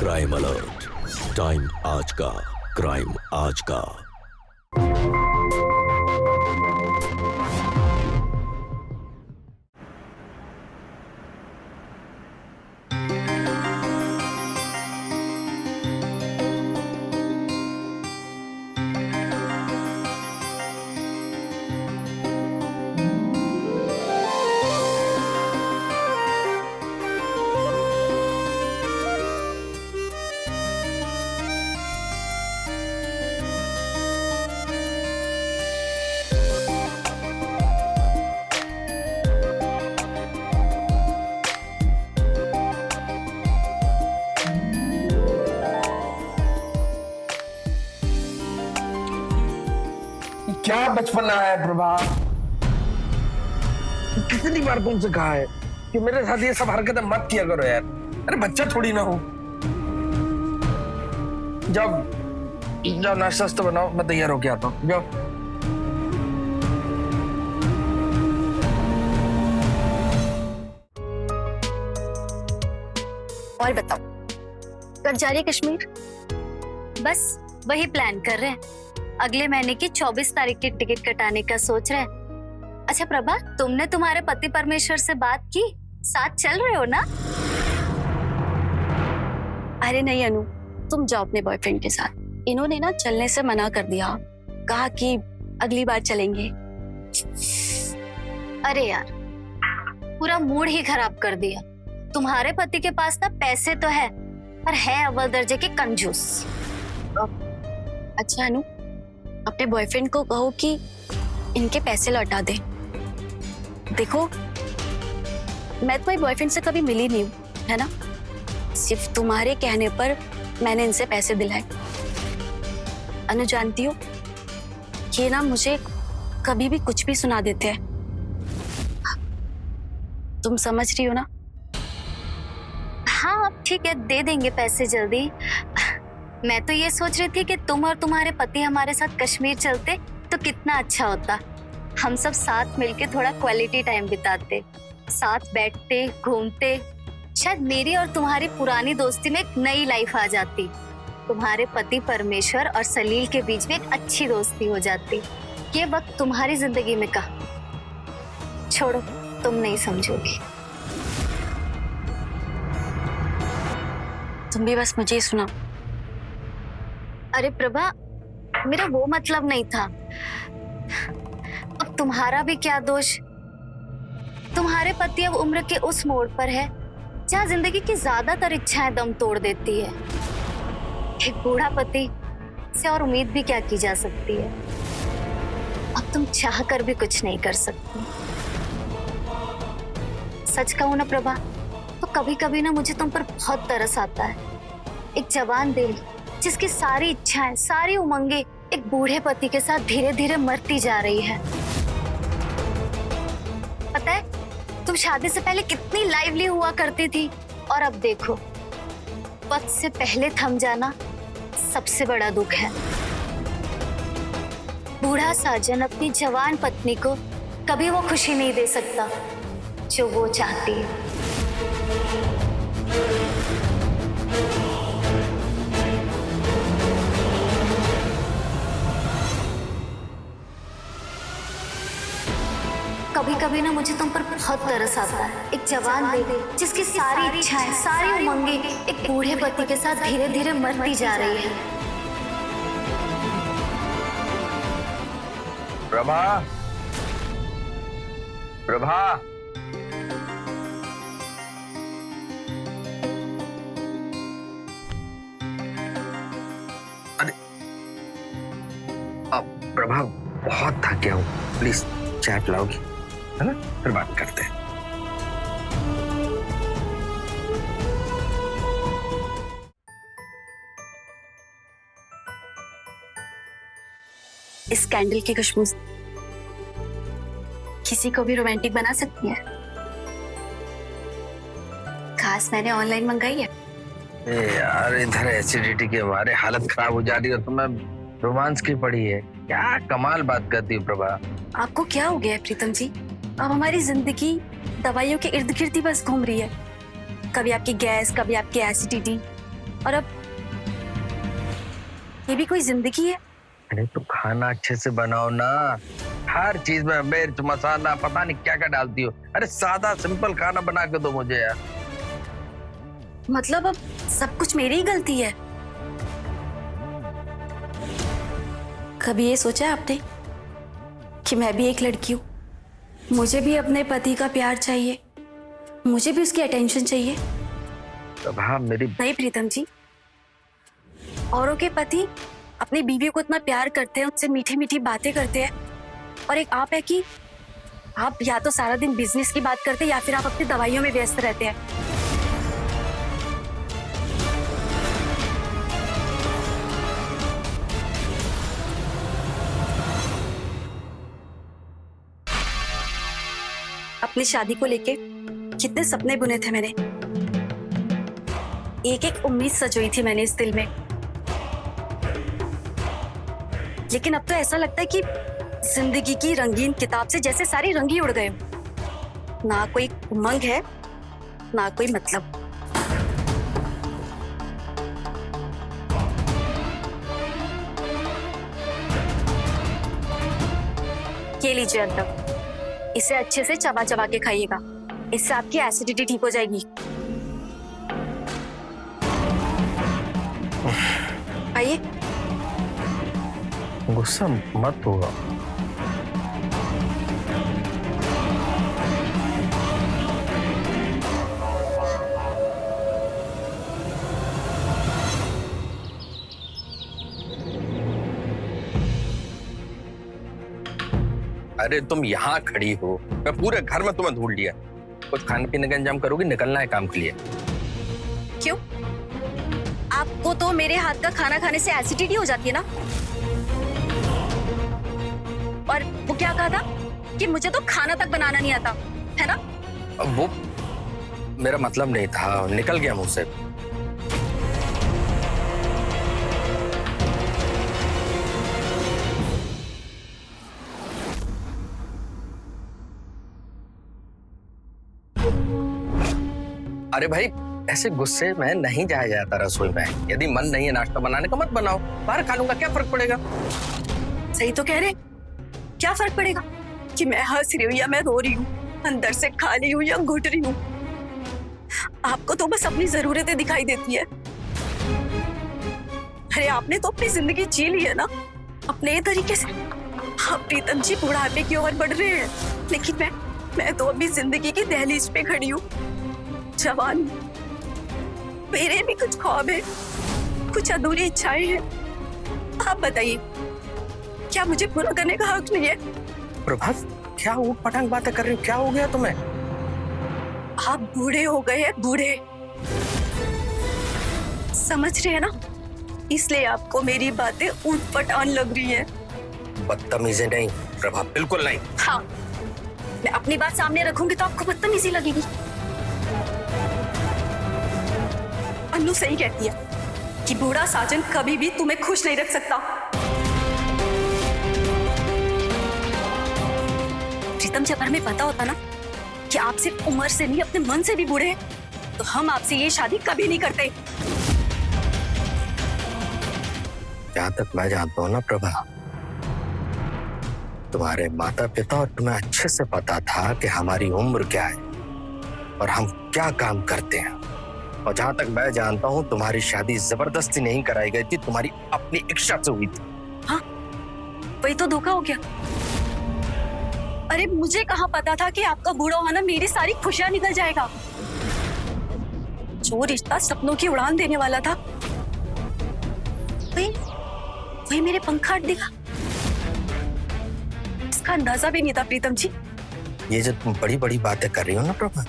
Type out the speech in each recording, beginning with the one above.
Crime alert, time आज का, crime आज का। क्या बचपना है प्रभा। कितनी बार तुमसे कहा है कि मेरे साथ ये सब हरकतें मत किया करो यार। अरे बच्चा थोड़ी ना हो। जाओ जाओ नाश्ता तो बनाओ, मैं तैयार होके आता हूँ। जाओ। और बताओ, कब जा रही है कश्मीर? बस वही प्लान कर रहे हैं। अगले महीने की 24 तारीख की टिकट कटाने का सोच रहे हैं। अच्छा प्रभा, तुमने तुम्हारे पति परमेश्वर से बात की? साथ चल रहे हो ना? अरे नहीं अनु, तुम जाओ अपने बॉयफ्रेंड के साथ। इन्होंने ना चलने से मना कर दिया, कहा कि अगली बार चलेंगे। अरे यार, पूरा मूड ही खराब कर दिया। तुम्हारे पति के पास ना पैसे तो है, पर है अव्वल दर्जे के कंजूस। अच्छा अनु, अपने बॉयफ्रेंड को कहो कि इनके पैसे लौटा दे। देखो, मैं तुम्हारे बॉयफ्रेंड से कभी मिली नहीं हूँ, है ना? सिर्फ तुम्हारे कहने पर मैंने इनसे पैसे दिलाए। अनु जानती हो, ये ना मुझे कभी भी कुछ भी सुना देते हैं। तुम समझ रही हो ना? हाँ ठीक है, दे देंगे पैसे जल्दी। मैं तो ये सोच रही थी कि तुम और तुम्हारे पति हमारे साथ कश्मीर चलते तो कितना अच्छा होता। हम सब साथ मिलके थोड़ा क्वालिटी टाइम बिताते, साथ बैठते घूमते। शायद मेरी और तुम्हारी पुरानी दोस्ती में एक नई लाइफ आ जाती। तुम्हारे पति परमेश्वर और सलील के बीच में एक अच्छी दोस्ती हो जाती। ये वक्त तुम्हारी जिंदगी में कहा। छोड़ो, तुम नहीं समझोगी। तुम भी बस मुझे ही सुनाओ। अरे प्रभा, मेरा वो मतलब नहीं था। अब तुम्हारा भी क्या दोष? तुम्हारे पति अब उम्र के उस मोड़ पर है जहाँ जिंदगी की ज्यादातर इच्छाएं दम तोड़ देती है। एक बूढ़ा पति से और उम्मीद भी क्या की जा सकती है? अब तुम चाह कर भी कुछ नहीं कर सकती। सच कहूं ना प्रभा, तो कभी कभी ना मुझे तुम पर बहुत तरस आता है। एक जवान दिल जिसकी सारी इच्छाएं, सारी उमंगे एक बूढ़े पति के साथ धीरे धीरे मरती जा रही है। पता है, तुम शादी से पहले कितनी लाइवली हुआ करती थी, और अब देखो, वक्त से पहले थम जाना सबसे बड़ा दुख है। बूढ़ा साजन अपनी जवान पत्नी को कभी वो खुशी नहीं दे सकता जो वो चाहती है। कभी कभी ना मुझे तुम पर बहुत तरस आता है। एक जवान दिल जिसकी सारी इच्छाएं, सारी उमंगे एक बूढ़े पति के साथ धीरे धीरे मरती जा रही है। प्रभा, प्रभा, अरे अब प्रभा, बहुत थक गया हूँ, प्लीज चाय पिलाओगी, है ना? फिर बात करते हैं। इस कैंडल की खुशबू किसी को भी रोमांटिक बना सकती है। खास मैंने ऑनलाइन मंगाई है। यार, इधर एसिडिटी के मारे हालत खराब हो जा रही है, तो मैं रोमांस की पड़ी है। क्या कमाल बात करती हो प्रभा। आपको क्या हो गया है प्रीतम जी? अब हमारी जिंदगी दवाइयों के इर्द गिर्द ही बस घूम रही है। कभी आपकी गैस, कभी आपकी एसिडिटी। और अब ये भी कोई जिंदगी है? अरे तो खाना अच्छे से बनाओ ना, हर चीज में मिर्च मसाला पता नहीं क्या क्या डालती हो। अरे सादा सिंपल खाना बना के दो मुझे यार। मतलब अब सब कुछ मेरी ही गलती है? कभी ये सोचा आपने कि मैं भी एक लड़की हूँ, मुझे भी अपने पति का प्यार चाहिए, मुझे भी उसकी अटेंशन चाहिए? हाँ मेरी नहीं प्रीतम जी, औरों के पति अपनी बीवी को इतना प्यार करते हैं, उससे मीठी मीठी बातें करते हैं, और एक आप है कि आप या तो सारा दिन बिजनेस की बात करते हैं या फिर आप अपनी दवाइयों में व्यस्त रहते हैं। अपनी शादी को लेके कितने सपने बुने थे मैंने, एक एक उम्मीद सजोई थी मैंने इस दिल में, लेकिन अब तो ऐसा लगता है कि जिंदगी की रंगीन किताब से जैसे सारे रंग ही उड़ गए। ना कोई उमंग है, ना कोई मतलब। ये लीजिए अदरक, इसे अच्छे से चबा चबा के खाइएगा, इससे आपकी एसिडिटी ठीक हो जाएगी। आइए। गुस्सा मत हुआ। अरे तुम यहाँ खड़ी हो, मैं पूरे घर में तुम्हें ढूंढ लिया। कुछ खाने पीने का इंतजाम करोगी, निकलना है काम के लिए। क्यों? आपको तो मेरे हाथ का खाना खाने से एसिडिटी हो जाती है ना? और वो क्या कहा था कि मुझे तो खाना तक बनाना नहीं आता, है ना? वो मेरा मतलब नहीं था, निकल गया मुझसे। अरे भाई ऐसे गुस्से में नहीं जाया जाता रसोई में। यदि मन नहीं है नाश्ता बनाने का मत बनाओ, बाहर खा लूंगा, क्या फर्क पड़ेगा। सही तो कह रहे, क्या फर्क पड़ेगा कि मैं हंस रही हूँ या मैं रो रही हूँ, अंदर से खाली हूँ या घुट रही हूँ? आपको तो बस अपनी जरूरतें दिखाई देती है। अरे आपने तो अपनी जिंदगी जी ली है ना अपने तरीके से। आप प्रीतम जी बुढ़ापे की ओर बढ़ रहे हैं, लेकिन मैं तो अभी जिंदगी की दहलीज पे खड़ी हूँ, जवान। मेरे भी कुछ ख्वाब है, कुछ अधूरी इच्छाएं हैं। आप बताइए, क्या मुझे पूरा करने का हक नहीं है? प्रभात, क्या ऊट पटांग बातें कर रही हो? क्या हो गया तुम्हें? आप बूढ़े हो गए हैं, बूढ़े। समझ रहे हैं ना? इसलिए आपको मेरी बातें ऊट पटांग लग रही है। बदतमीजी नहीं प्रभा, बिल्कुल नहीं। हाँ, मैं अपनी बात सामने रखूंगी तो आपको बदतमीजी लगेगी। अन्नू सही कहती है कि बूढ़ा साजन कभी भी तुम्हें खुश नहीं रख सकता। प्रीतम जी, अगर हमें पता होता ना कि आप सिर्फ उम्र से नहीं अपने मन से भी बूढ़े हैं, तो हम आपसे ये शादी कभी नहीं करते। जहां तक मैं जानता हूं ना प्रभा, तुम्हारे माता पिता और तुम्हें अच्छे से पता था कि हमारी उम्र क्या है और हम क्या काम करते हैं। और जहां तक मैं जानता हूं, तुम्हारी शादी जबरदस्ती नहीं कराई गई थी, तुम्हारी अपनी इच्छा से हुई थी। हाँ, वही तो धोखा हो गया। अरे मुझे कहाँ पता था कि आपका बूढ़ा होना मेरी सारी खुशियां निकल जाएगा। जो रिश्ता सपनों की उड़ान देने वाला था, वही मेरे पंख काट देगा। इसका अंदाजा भी नहीं था प्रीतम जी। ये जो तुम बड़ी बड़ी बातें कर रही हो ना प्रभा,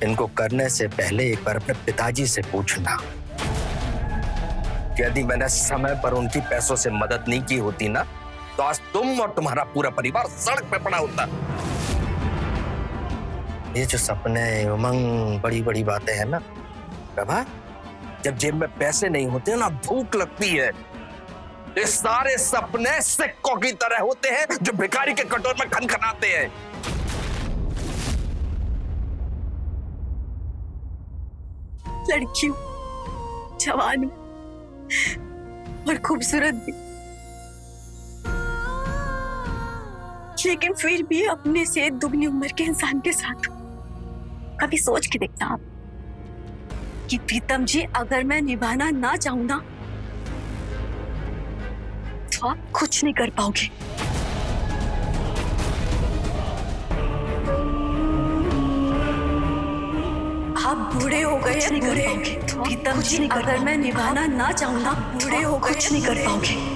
इनको करने से पहले एक बार अपने पिताजी से पूछना कि यदि मैंने समय पर उनकी पैसों से मदद नहीं की होती ना, तो आज तुम और तुम्हारा पूरा परिवार सड़क पे पड़ा होता। ये जो सपने, उमंग, बड़ी बड़ी बातें हैं ना प्रभा, जब जेब में पैसे नहीं होते ना, भूख लगती है। ये सारे सपने सिक्कों की तरह होते हैं जो भिखारी के कटोर में खनखनाते हैं। लड़की हूँ, जवान हूँ और खूबसूरत भी, लेकिन फिर भी अपने से दुगनी उम्र के इंसान के साथ हूँ। कभी सोच के देखना आप कि प्रीतम जी, अगर मैं निभाना ना चाहूं ना तो आप कुछ नहीं कर पाओगे। आप बूढ़े हो गए हैं, बूढ़े तो प्रीतम जी, अगर मैं निभाना ना चाहूं ना, बूढ़े हो गए, कुछ नहीं कर पाओगे।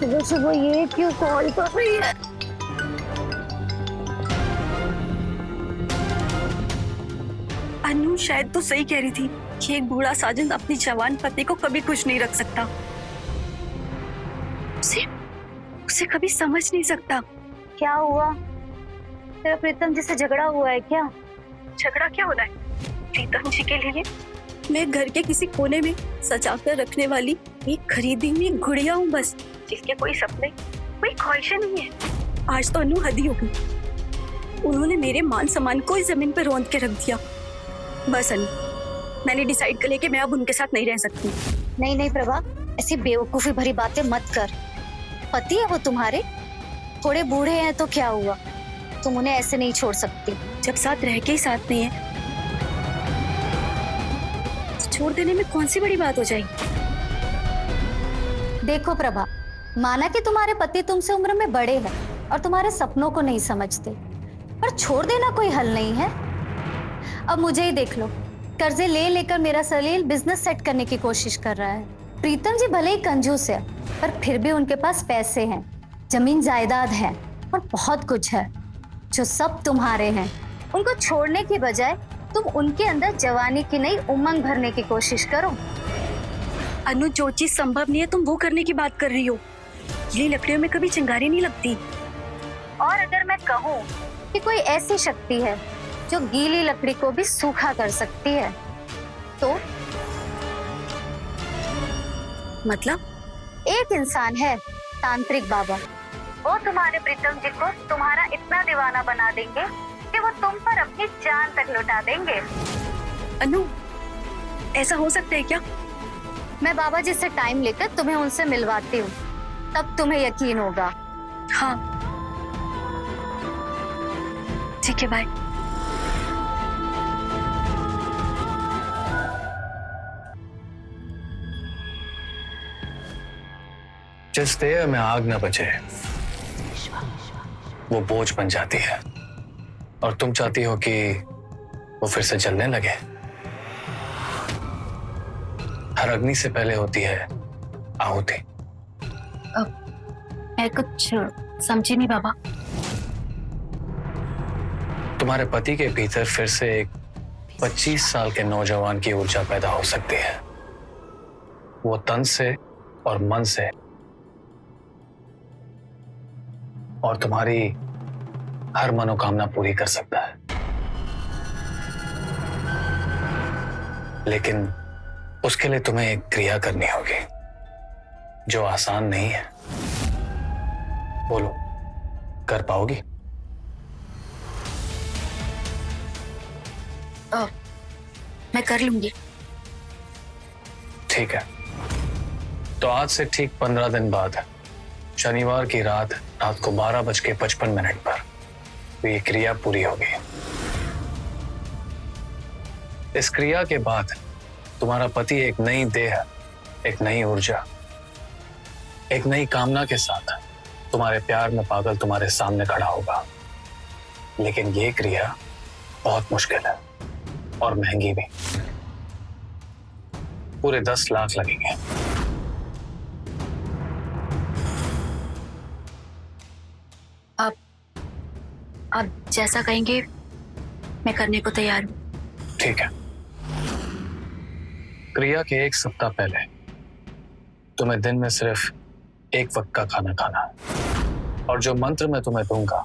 सुबह सुबह ये क्यों कॉल कर रही है? अनु शायद तो सही कह रही थी कि एक बूढ़ा साजन अपनी जवान पत्नी को कभी खुश नहीं रख सकता। उसे कभी समझ नहीं सकता। क्या हुआ? तेरा प्रीतम जी से झगड़ा हुआ है क्या? झगड़ा क्या हो रहा है? प्रीतम जी के लिए मैं घर के किसी कोने में सजा कर रखने वाली एक खरीदी हुई गुड़िया हूँ बस, जिसके कोई सपने, कोई ख्वाहिशें नहीं है। आज तो अनु हद ही हो गई। उन्होंने मेरे मान सम्मान को इस जमीन पर रौंद के रख दिया। बस अनु, मैंने डिसाइड कर लिया कि मैं अब उनके साथ नहीं रह सकती। नहीं नहीं प्रभा, ऐसी बेवकूफी भरी बातें मत कर। पति है वो तुम्हारे, थोड़े बूढ़े हैं तो क्या हुआ, तुम उन्हें ऐसे नहीं छोड़ सकती। जब साथ रह के ही साथ नहीं है तो छोड़ देने में कौन सी बड़ी बात हो जाएगी। देखो प्रभा, माना कि तुम्हारे पति तुमसे उम्र में बड़े हैं और तुम्हारे सपनों को नहीं समझते, पर छोड़ देना कोई हल नहीं है। अब मुझे ही देख लो, कर्जे ले लेकर मेरा सलील बिजनेस सेट करने की कोशिश कर रहा है। प्रीतम जी भले ही कंजूस है, पर फिर भी उनके पास पैसे हैं, जमीन जायदाद है और बहुत कुछ है जो सब तुम्हारे हैं। उनको छोड़ने की बजाय तुम उनके अंदर जवानी की नई उमंग भरने की कोशिश करो। अनु, जो चीज संभव नहीं है तुम वो करने की बात कर रही हो। ये लकड़ियों में कभी चिंगारी नहीं लगती। और अगर मैं कहूँ कि कोई ऐसी शक्ति है जो गीली लकड़ी को भी सूखा कर सकती है तो? मतलब? एक इंसान है, तांत्रिक बाबा। वो तुम्हारे प्रीतम जी को तुम्हारा इतना दीवाना बना देंगे कि वो तुम पर अपनी जान तक लुटा देंगे। अनु, ऐसा हो सकता है क्या? मैं बाबा जी से टाइम लेकर तुम्हें उनसे मिलवाती हूँ, तब तुम्हें यकीन होगा। हाँ ठीक है, बाय। जिस देह में आग न बचे वो बोझ बन जाती है, और तुम चाहती हो कि वो फिर से जलने लगे। हर अग्नि से पहले होती है आहुति। मैं कुछ समझी नहीं बाबा। तुम्हारे पति के भीतर फिर से एक 25 साल के नौजवान की ऊर्जा पैदा हो सकती है। वो तन से और मन से और तुम्हारी हर मनोकामना पूरी कर सकता है। लेकिन उसके लिए तुम्हें एक क्रिया करनी होगी जो आसान नहीं है। बोलो, कर पाओगी? मैं कर लूंगी। ठीक है, तो आज से ठीक 15 दिन बाद शनिवार की रात को 12:55 पर तो ये क्रिया पूरी होगी। इस क्रिया के बाद तुम्हारा पति एक नई देह, एक नई ऊर्जा, एक नई कामना के साथ तुम्हारे प्यार में पागल तुम्हारे सामने खड़ा होगा। लेकिन ये क्रिया बहुत मुश्किल है और महंगी भी। पूरे 10 लाख लगेंगे। आप जैसा कहेंगे मैं करने को तैयार हूँ। ठीक है। क्रिया के 1 सप्ताह पहले तुम्हें दिन में सिर्फ 1 वक्त का खाना खाना है, और जो मंत्र मैं तुम्हें दूंगा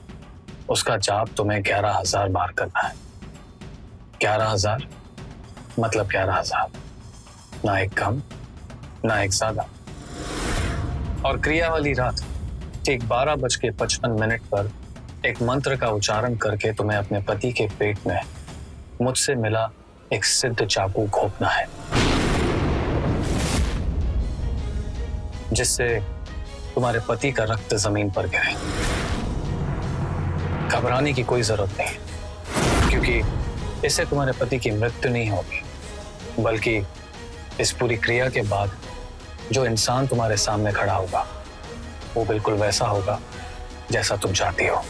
उसका जाप तुम्हें 11,000 बार करना है। 11,000 मतलब 11,000, ना एक कम ना एक ज्यादा। और क्रिया वाली रात ठीक 12:55 पर एक मंत्र का उच्चारण करके तुम्हें अपने पति के पेट में मुझसे मिला एक सिद्ध चाकू घोंपना है, जिससे तुम्हारे पति का रक्त जमीन पर गिरे। घबराने की कोई जरूरत नहीं, क्योंकि इससे तुम्हारे पति की मृत्यु नहीं होगी, बल्कि इस पूरी क्रिया के बाद जो इंसान तुम्हारे सामने खड़ा होगा वो बिल्कुल वैसा होगा जैसा तुम चाहती हो।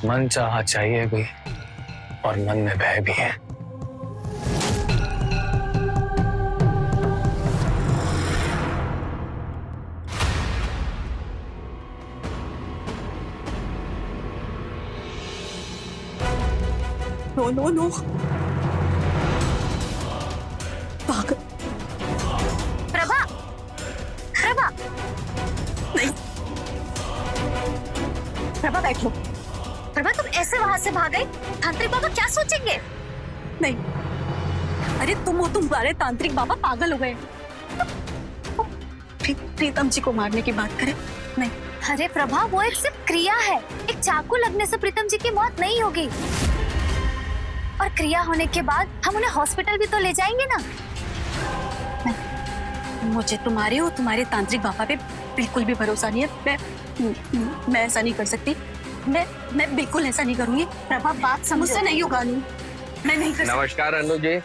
मन चाहा चाहिए भी और मन में भय भी है। नो पागल। प्रभा, प्रभा, नहीं प्रभा बैठो। प्रभा तुम ऐसे वहां से भाग गई, तांत्रिक बाबा क्या सोचेंगे? नहीं, अरे तुम्हारे तांत्रिक बाबा पागल हो गए। प्रीतम जी को मारने की बात करें? नहीं। अरे प्रभा वो एक सिर्फ क्रिया है, एक चाकू लगने से प्रीतम जी की मौत नहीं होगी, और क्रिया होने के बाद हम उन्हें हॉस्पिटल भी तो ले जाएंगे ना। मुझे तुम्हारे और तुम्हारे तांत्रिक बाबा पे बिल्कुल भी भरोसा नहीं है। मैं ऐसा नहीं कर सकती। मैं बिल्कुल ऐसा नहीं करूंगी। प्रभा बात समझो। मुझसे नहीं होगा अनु, मैं नहीं कर सकती। नमस्कार अनु जी।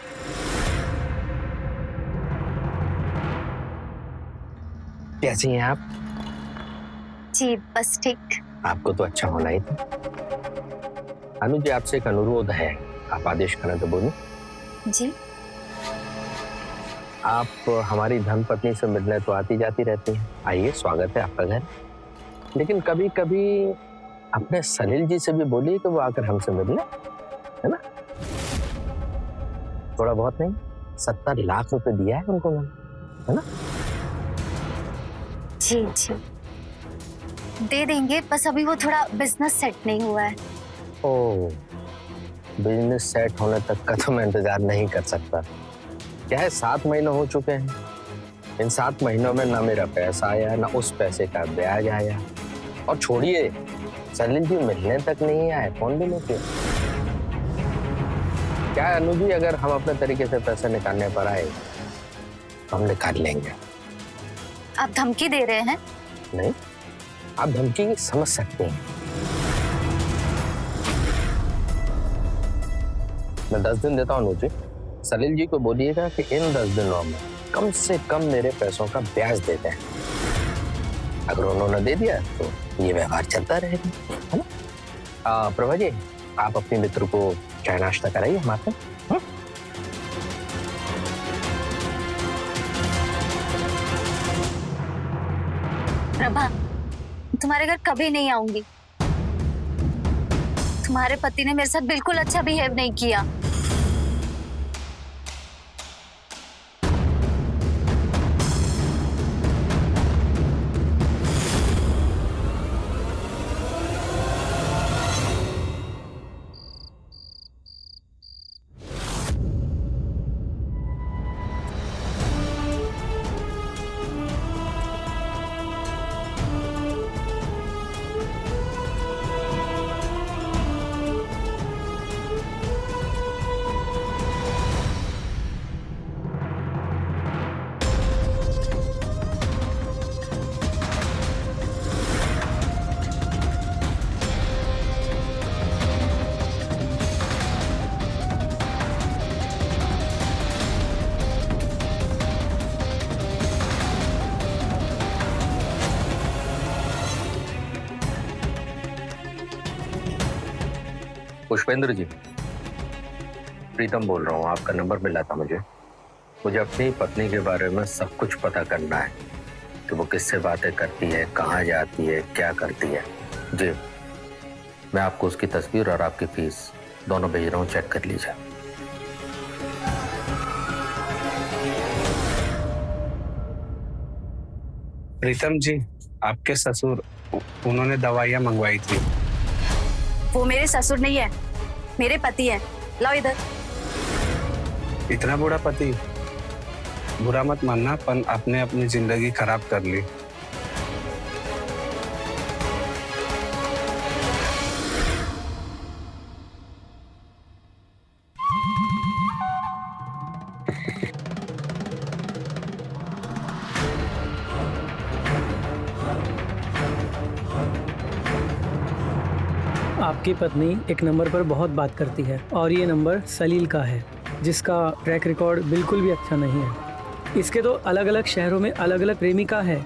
कैसी हैं आप? जी बस ठीक। आपको तो अच्छा होना ही था। अनु जी आपसे एक अनुरोध है, आप आदेश करें तो बोलूं। जी आप हमारी धर्मपत्नी से मिलने तो आती जाती रहती हैं, आइए स्वागत है आपका घर। लेकिन कभी कभी अपने सलील जी से भी बोलिए कि वो आकर हमसे मिल ले, है ना? थोड़ा बहुत नहीं, 70 लाख रुपए दिया है उनको मैंने, है ना? जी जी दे देंगे, बस अभी वो थोड़ा बिजनेस सेट नहीं हुआ है। ओह, बिजनेस सेट होने तक का तो मैं इंतजार नहीं कर सकता। क्या है, 7 महीने हो चुके हैं। इन 7 महीनों में ना मेरा पैसा आया, ना उस पैसे का ब्याज आया, और छोड़िए सलील जी मिलने तक नहीं आए, फोन भी नहीं किया। क्या है अनु जी, अगर हम अपने तरीके से पैसे निकालने पर आए तो हम निकाल लेंगे। आप धमकी दे रहे हैं? नहीं, आप धमकी समझ सकते हैं। मैं 10 दिन देता हूँ अनु जी। सलील जी को बोलिएगा कि इन 10 दिनों में कम से कम मेरे पैसों का ब्याज देते हैं। अगर उन्होंने दे दिया तो ये व्यवहार चलता रहेगा, है ना? प्रभा जी, आप अपने मित्र को चाय नाश्ता कराइए हमारे। प्रभा तुम्हारे घर कभी नहीं आऊंगी। तुम्हारे पति ने मेरे साथ बिल्कुल अच्छा बिहेव नहीं किया। पुष्पेंद्र जी, प्रीतम बोल रहा हूँ। आपका नंबर मिला था मुझे अपनी पत्नी के बारे में सब कुछ पता करना है कि वो किससे बातें करती है, कहाँ जाती है, क्या करती है। जी, मैं आपको उसकी तस्वीर और आपकी फीस दोनों भेज रहा हूँ, चेक कर लीजिए। प्रीतम जी, आपके ससुर, उन्होंने दवाइयाँ मंगवाई थी। वो मेरे ससुर नहीं है, मेरे पति है। लाओ इधर। इतना बुरा पति? बुरा मत मानना, पर आपने अपनी जिंदगी खराब कर ली। आपकी पत्नी एक नंबर पर बहुत बात करती है और ये नंबर सलील का है, जिसका ट्रैक रिकॉर्ड बिल्कुल भी अच्छा नहीं है। इसके तो अलग अलग शहरों में अलग अलग प्रेमिका है,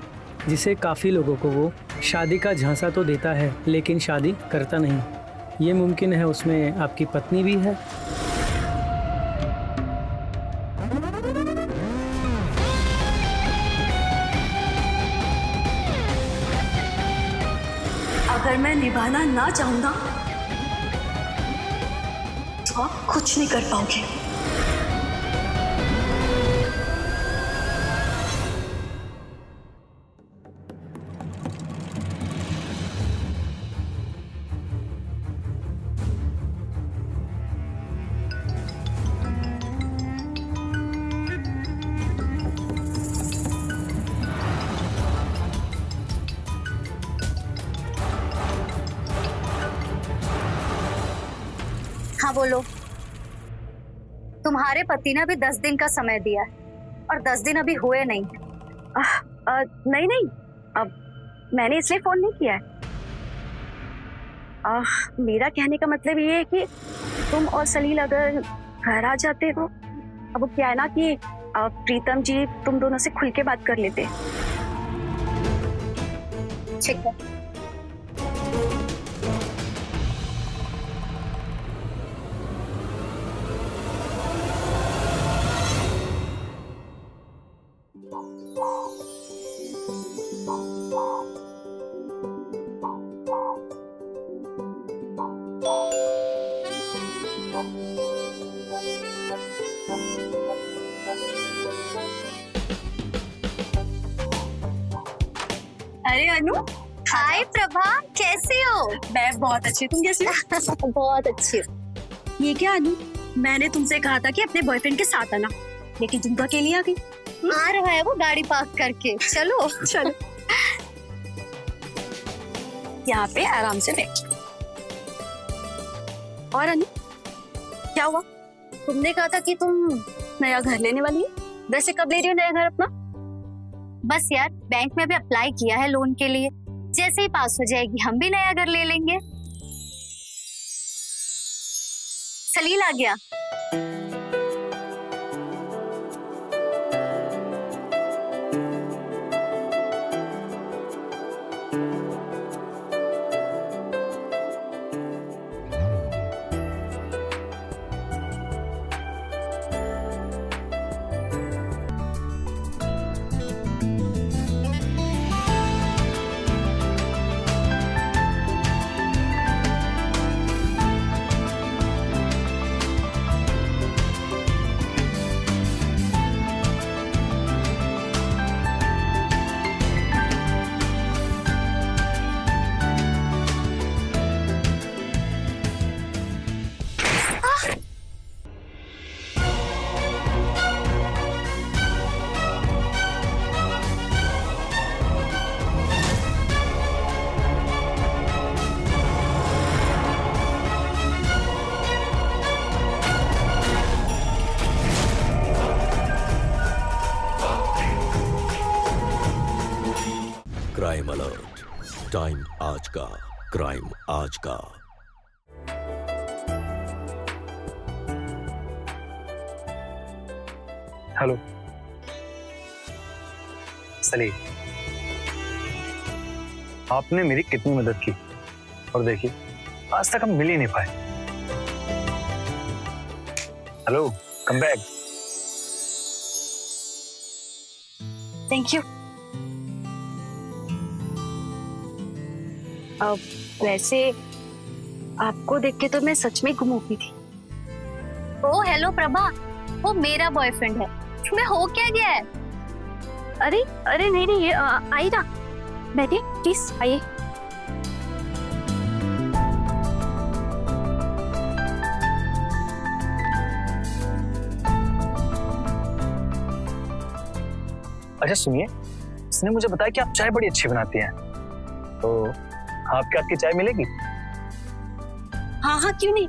जिसे काफ़ी लोगों को वो शादी का झांसा तो देता है लेकिन शादी करता नहीं। ये मुमकिन है उसमें आपकी पत्नी भी है। अगर मैं निभाना ना चाहूंगा तो आप कुछ नहीं कर पाओगे। हाँ बोलो। तुम्हारे पति ने अभी 10 दिन का समय दिया है और 10 दिन अभी हुए नहीं। नहीं, अब मैंने इसलिए फोन नहीं किया है। मेरा कहने का मतलब ये है कि तुम और सलील अगर घर आ जाते हो, अब वो क्या है ना कि प्रीतम जी तुम दोनों से खुल के बात कर लेते। ठीक है। अरे अनु, हाय प्रभा, कैसे हो? मैं बहुत अच्छी, तुम कैसी हो? बहुत अच्छी। ये क्या अनु, मैंने तुमसे कहा था कि अपने बॉयफ्रेंड के साथ आना, लेकिन तुम तो अकेली आ गई। आ रहा है वो गाड़ी पार्क करके। चलो चलो यहाँ पे आराम से बैठ। और अनु, क्या हुआ? तुमने कहा था कि तुम नया घर लेने वाली है। वैसे कब ले रही हो नया घर अपना? बस यार, बैंक में भी अप्लाई किया है लोन के लिए। जैसे ही पास हो जाएगी हम भी नया घर ले लेंगे। सलील आ गया। क्राइम अलर्ट, टाइम आज का, क्राइम आज का। हेलो सलील, आपने मेरी कितनी मदद की और देखिए आज तक हम मिल ही नहीं पाए। Hello, come back. Thank you. अब वैसे आपको देख के तो मैं सच में गुम हो गई थी। ओ हेलो प्रभा, वो मेरा बॉयफ्रेंड है। तुम्हें हो क्या गया है? अरे अरे नहीं नहीं, आइए ना, बैठिए प्लीज, आइए। अच्छा सुनिए, इसने मुझे बताया कि आप चाय बड़ी अच्छी बनाती हैं, तो आपके हाथ की चाय मिलेगी? हाँ हाँ, क्यों नहीं।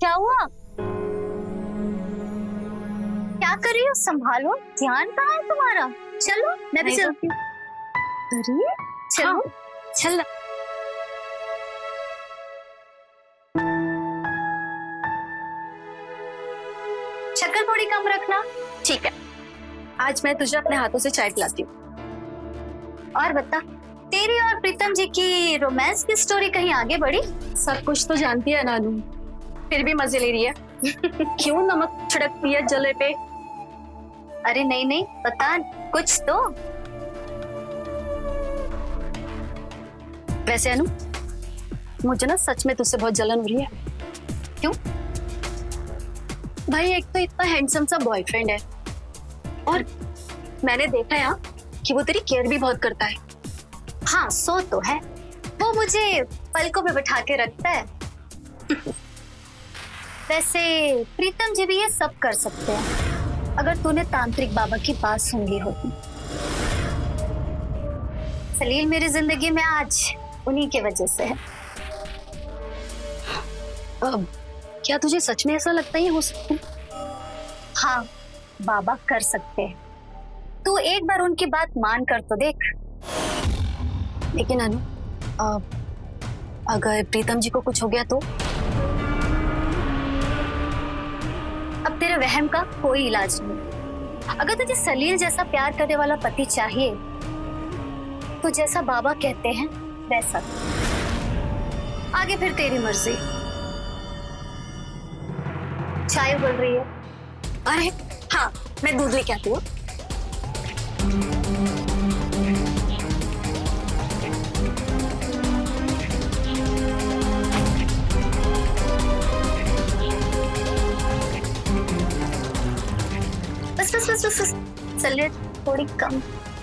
क्या हुआ? क्या कर रही हो? संभालो, ध्यान कहाँ है तुम्हारा? चलो मैं भी नहीं तो- चलती हूँ। अरे चलो। हाँ, चल। शक्कर थोड़ी कम रखना। ठीक है, आज मैं तुझे अपने हाथों से चाय पिलाती हूँ। और बता, तेरी और प्रीतम जी की रोमांस की स्टोरी कहीं आगे बढ़ी? सब कुछ तो जानती है नानू, फिर भी मजे ले रही है। क्यों नमक छिड़कती है जले पे? अरे नहीं नहीं, बता कुछ तो। वैसे अनु, मुझे ना सच में तुझसे बहुत जलन हो रही है। क्यों? भाई एक तो इतना हैंडसम सा बॉयफ्रेंड है, और मैंने देखा है कि वो तेरी केयर भी बहुत करता है। हाँ सो तो है, वो मुझे पलकों पे बैठा के रखता है। वैसे प्रीतम जी भी ये सब कर सकते हैं, अगर तूने तांत्रिक बाबा की बात सुन ली होती। सलील मेरी जिंदगी में आज उन्हीं के वजह से है। अब क्या तुझे सच में ऐसा लगता है ये हो सकता है? हाँ, बाबा कर सकते हैं। तू एक बार उनकी बात मान कर तो देख। लेकिन अनु, अगर प्रीतम जी को कुछ हो गया तो? अब तेरे वहम का कोई इलाज नहीं। अगर तुझे सलील जैसा प्यार करने वाला पति चाहिए तो जैसा बाबा कहते हैं वैसा, आगे फिर तेरी मर्जी। चाय उबल रही है। अरे हाँ, मैं दूध लेके आती हूँ। बस बस बस बस, सलील थोड़ी कम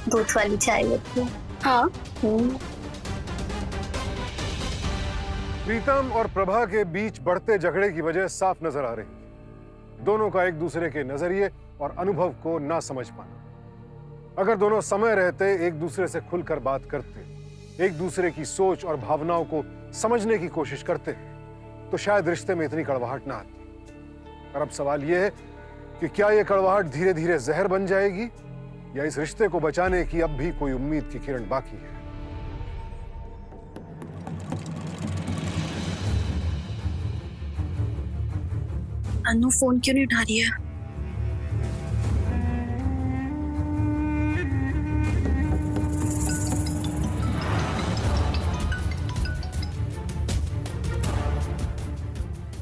दूध वाली चाय लेती है। हाँ। प्रीतम और प्रभा के बीच बढ़ते झगड़े की वजह साफ नजर आ रही है। दोनों का एक दूसरे के नजरिए और अनुभव को ना समझ पाना। अगर दोनों समय रहते एक दूसरे से खुलकर बात करते, एक दूसरे की सोच और भावनाओं को समझने की कोशिश करते, तो शायद रिश्ते में इतनी कड़वाहट ना आती। और अब सवाल यह है कि क्या यह कड़वाहट धीरे धीरे जहर बन जाएगी, या इस रिश्ते को बचाने की अब भी कोई उम्मीद की किरण बाकी है। अनु फोन क्यों नहीं उठा रही है?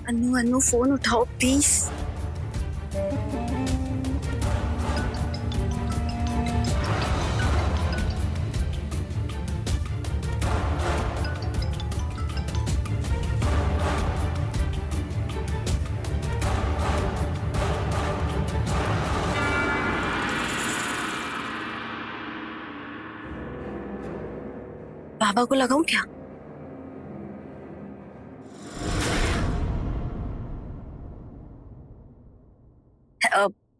अनु अनु फोन उठाओ प्लीज। बाबा को लगाऊं क्या?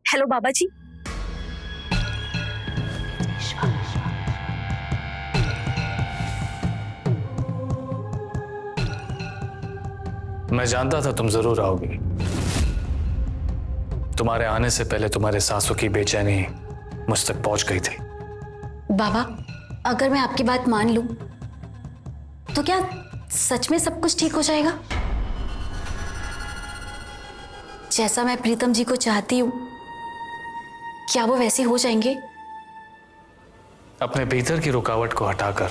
हेलो बाबा जी। मैं जानता था तुम जरूर आओगी। तुम्हारे आने से पहले तुम्हारे सासू की बेचैनी मुझ तक पहुंच गई थी। बाबा, अगर मैं आपकी बात मान लूं तो क्या सच में सब कुछ ठीक हो जाएगा? जैसा मैं प्रीतम जी को चाहती हूं, क्या वो वैसे हो जाएंगे? अपने भीतर की रुकावट को हटाकर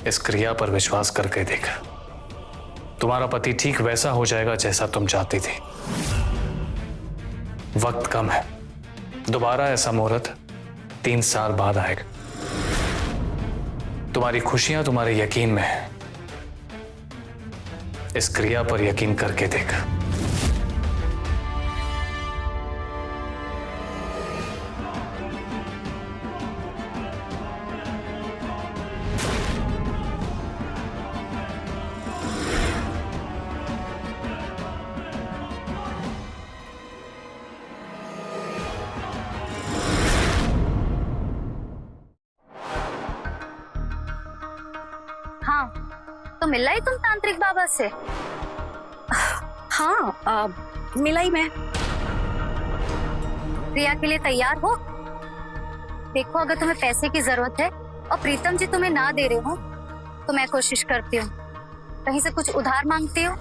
इस क्रिया पर विश्वास करके देख। तुम्हारा पति ठीक वैसा हो जाएगा जैसा तुम चाहती थी। वक्त कम है, दोबारा ऐसा मुहूर्त 3 साल बाद आएगा। तुम्हारी खुशियां तुम्हारे यकीन में है। इस क्रिया पर यकीन करके देख। हाँ, तो मिला ही तुम तांत्रिक बाबा से? हाँ, मिला ही मैं। क्रिया के लिए तैयार हो? देखो, अगर तुम्हें पैसे की जरूरत है और प्रीतम जी तुम्हें ना दे रहे हो तो मैं कोशिश करती हूँ। कहीं से कुछ उधार मांगती हो?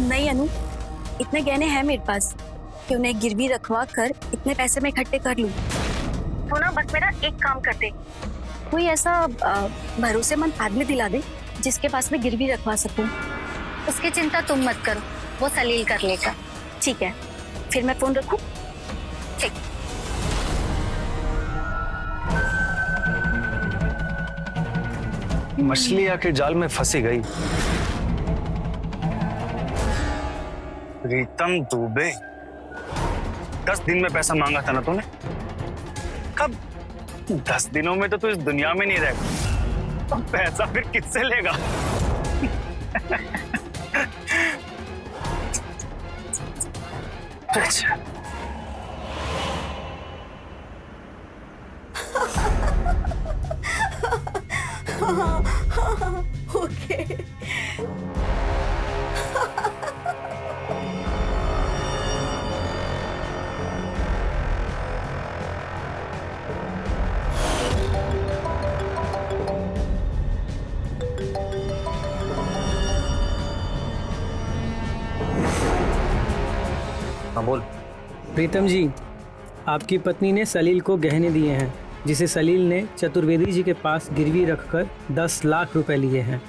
नहीं अनु, इतने गहने हैं मेरे पास कि उन्हें गिरवी रखवा कर इतने पैसे मैं इकट्ठे कर लूं। तो ना बस मेरा एक काम कर दे। कोई ऐसा भरोसेमंद आदमी दिला दे जिसके पास मैं गिरवी रखवा सकूं। उसकी चिंता तुम मत करो, वो सलील कर लेगा। ठीक है, फिर मैं फोन रखूं? ठीक। मछली आके जाल में फंसी गई। प्रीतम दुबे, 10 दिन में पैसा मांगा था ना तूने? कब? 10 दिनों में तो तू इस दुनिया में नहीं रहेगा। तो पैसा फिर किससे लेगा? अच्छा। ओके। हाँ बोल। प्रीतम जी, आपकी पत्नी ने सलील को गहने दिए हैं, जिसे सलील ने चतुर्वेदी जी के पास गिरवी रखकर 10 लाख रुपए लिए हैं।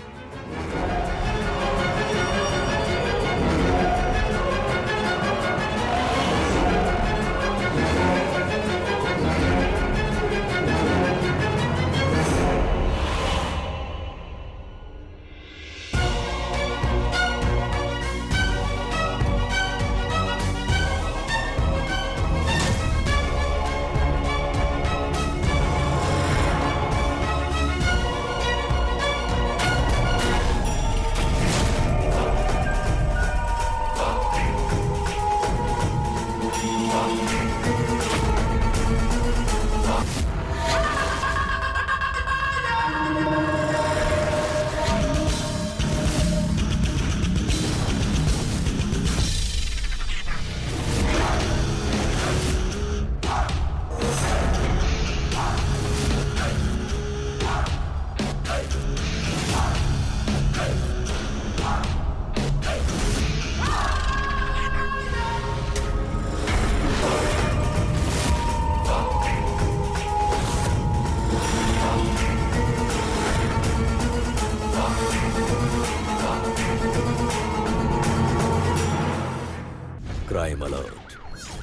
क्राइम अलर्ट,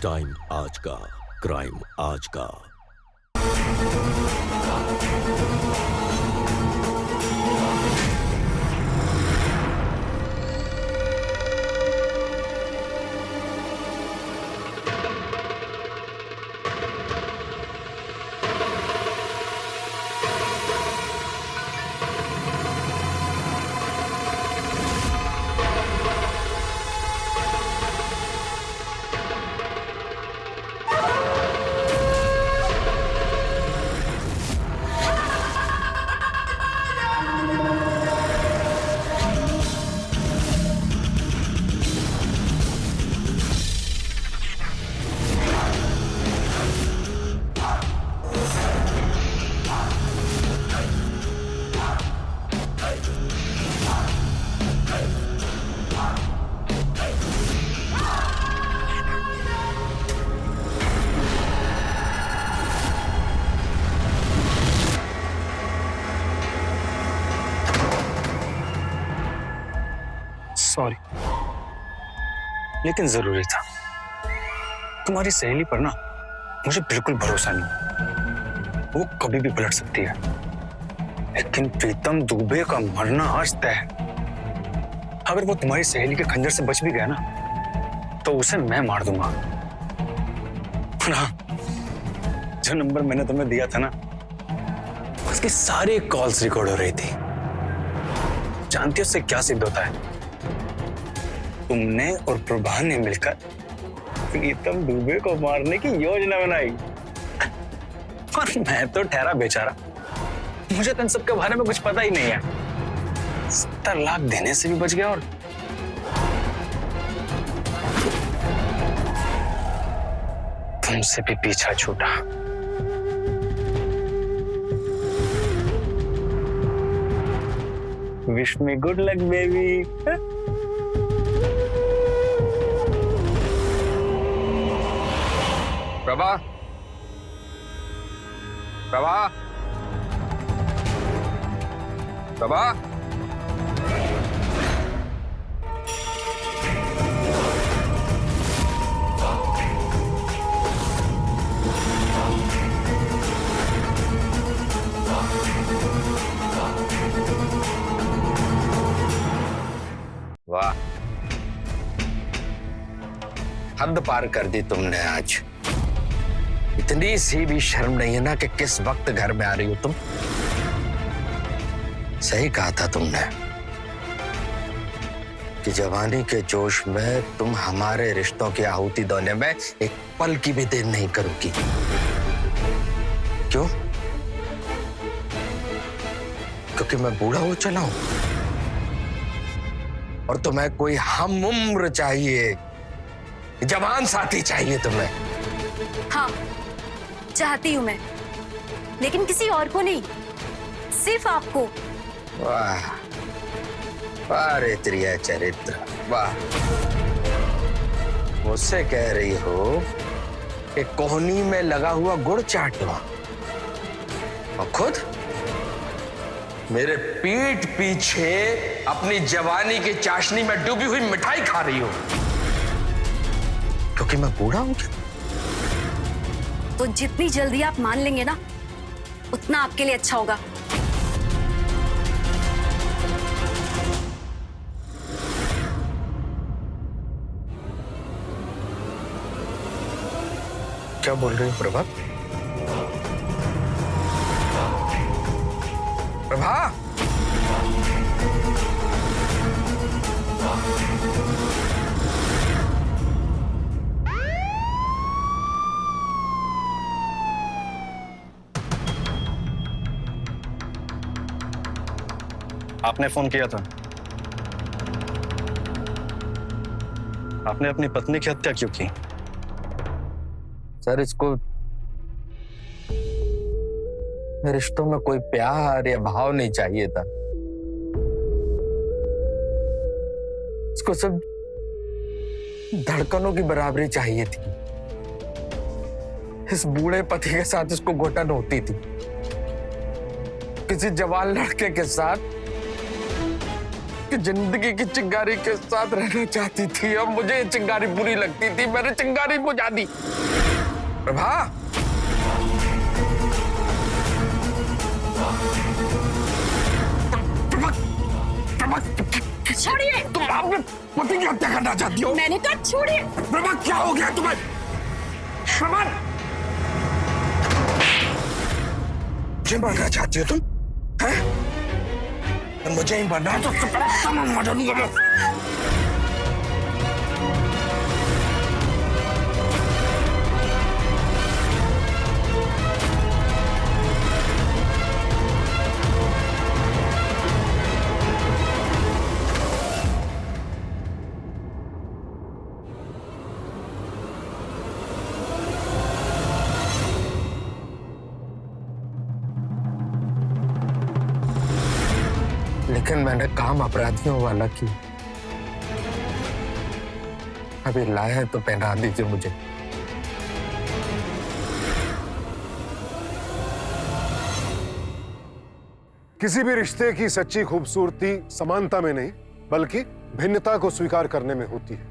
टाइम आज का, क्राइम आज का। सॉरी, लेकिन जरूरी था। तुम्हारी सहेली पर ना मुझे बिल्कुल भरोसा नहीं, वो कभी भी पलट सकती है। लेकिन प्रीतम दुबे का मरना आज तय है। अगर वो तुम्हारी सहेली के खंजर से बच भी गया ना, तो उसे मैं मार दूंगा। ना, जो नंबर मैंने तुम्हें दिया था ना, उसकी सारी कॉल्स रिकॉर्ड हो रही थी। जानती हो उससे क्या सिद्ध होता है? तुमने और प्रभा ने मिलकर प्रीतम दुबे को मारने की योजना बनाई और मैं तो ठहरा बेचारा। मुझे तो इन सब के बारे में कुछ पता ही नहीं है। 70 लाख देने से भी बच गया और तुमसे भी पीछा छूटा। Wish me good luck baby. Prabha, Prabha, Prabha, वाह, हद पार कर दी तुमने आज। इतनी सी भी शर्म नहीं है ना कि किस वक्त घर में आ रही हो तुम। सही कहा था तुमने कि जवानी के जोश में तुम हमारे रिश्तों की आहुति देने में एक पल की भी देर नहीं करोगी। क्यों? क्योंकि मैं बूढ़ा हो चला हूं और तुम्हें कोई हम उम्र चाहिए, जवान साथी चाहिए तुम्हें। हाँ, चाहती हूँ मैं, लेकिन किसी और को नहीं, सिर्फ आपको। वाह, वाह रे त्रिया चरित्र, वाह। मुझसे कह रही हो कि कोहनी में लगा हुआ गुड़ चाटो और खुद मेरे पीठ पीछे अपनी जवानी की चाशनी में डूबी हुई मिठाई खा रही हो क्योंकि मैं बूढ़ा हूं क्या? तो जितनी जल्दी आप मान लेंगे ना, उतना आपके लिए अच्छा होगा। क्या बोल रही हो प्रभा? प्रभा, आपने फोन किया था। आपने अपनी पत्नी की हत्या क्यों की? सर, इसको रिश्तों में कोई प्यार या भाव नहीं चाहिए था। इसको सब धड़कनों की बराबरी चाहिए थी। इस बूढ़े पति के साथ इसको घुटन होती थी, किसी जवान लड़के के साथ कि जिंदगी की चिंगारी के साथ रहना चाहती थी। अब मुझे ये चिंगारी बुरी लगती थी, मैंने चिंगारी बुझा दी। प्रभा, छोड़िए। तुम अपने पति की हत्या करना चाहती हो? मैंने कहा छोड़िए। प्रभा, क्या हो गया तुम्हें? प्रभा, मुझे मारना चाहती हो तुम? हैं? मुझे ही मरना है तो मरूंगा मैं। लेकिन मैंने काम अपराधियों वाला किया। अभी लाया है तो पहना दीजिए मुझे। किसी भी रिश्ते की सच्ची खूबसूरती समानता में नहीं, बल्कि भिन्नता को स्वीकार करने में होती है।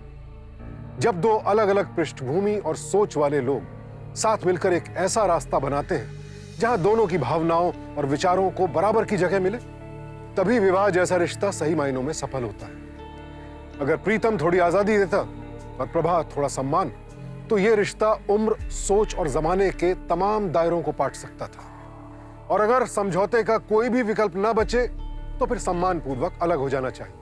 जब दो अलग अलग पृष्ठभूमि और सोच वाले लोग साथ मिलकर एक ऐसा रास्ता बनाते हैं जहां दोनों की भावनाओं और विचारों को बराबर की जगह मिले, तभी विवाह जैसा रिश्ता सही मायनों में सफल होता है। अगर प्रीतम थोड़ी आजादी देता और प्रभा थोड़ा सम्मान, तो यह रिश्ता उम्र, सोच और जमाने के तमाम दायरों को पाट सकता था। और अगर समझौते का कोई भी विकल्प ना बचे, तो फिर सम्मान पूर्वक अलग हो जाना चाहिए,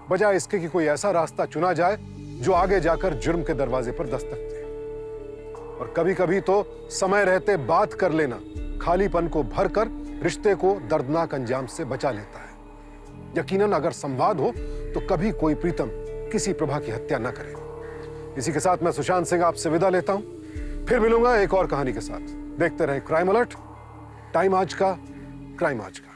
बजाय इसके कि कोई ऐसा रास्ता चुना जाए जो आगे जाकर जुर्म के दरवाजे पर दस्तक दे। और कभी कभी तो समय रहते बात कर लेना खालीपन को भरकर रिश्ते को दर्दनाक अंजाम से बचा लेता है। यकीनन अगर संवाद हो तो कभी कोई प्रीतम किसी प्रभा की हत्या न करे। इसी के साथ मैं सुशांत सिंह आपसे विदा लेता हूं। फिर मिलूंगा एक और कहानी के साथ। देखते रहें क्राइम अलर्ट, टाइम आज का, क्राइम आज का।